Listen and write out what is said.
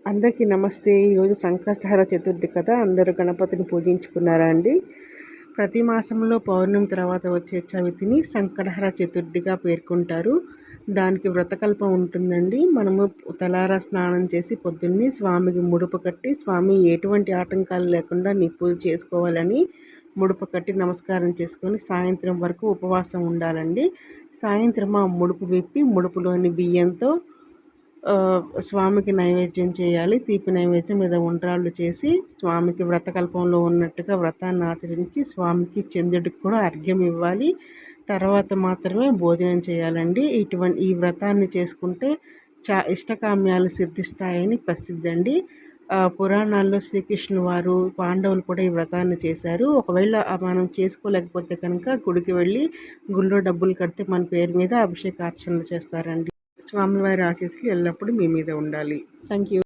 అందరికీ నమస్తే. ఈరోజు సంకష్టహర చతుర్థి కదా, అందరూ గణపతిని పూజించుకున్నారా అండి? ప్రతి మాసంలో పౌర్ణమి తర్వాత వచ్చే చవితిని సంకటహర చతుర్థిగా పేర్కొంటారు. దానికి వ్రతకల్పం ఉంటుందండి. మనము తలారా స్నానం చేసి పొద్దున్నే స్వామికి ముడుపు కట్టి, స్వామి ఎటువంటి ఆటంకాలు లేకుండా నీ పూజ చేసుకోవాలని ముడుపు కట్టి నమస్కారం చేసుకొని సాయంత్రం వరకు ఉపవాసం ఉండాలండి. సాయంత్రం ఆ ముడుపు విప్పి ముడుపులోని బియ్యంతో స్వామికి నైవేద్యం చేయాలి. తీపి నైవేద్యం మీద ఉండ్రాళ్ళు చేసి స్వామికి వ్రతకల్పంలో ఉన్నట్టుగా వ్రతాన్ని ఆచరించి స్వామికి చంద్రుడికి కూడా అర్ఘ్యం ఇవ్వాలి. తర్వాత మాత్రమే భోజనం చేయాలండి. ఈ వ్రతాన్ని చేసుకుంటే ఇష్టకామ్యాలు సిద్ధిస్తాయని ప్రసిద్ధి అండి. పురాణాల్లో శ్రీకృష్ణుడు వారు పాండవులు కూడా ఈ వ్రతాన్ని చేశారు. ఒకవేళ మనం చేసుకోలేకపోతే కనుక గుడికి వెళ్ళి గుళ్ళో డబ్బులు కడితే మన పేరు మీద అభిషేకార్చనలు చేస్తారండి. స్వామివారి ఆశీస్సులు ఎల్లప్పుడూ మీ మీద ఉండాలి. Thank you.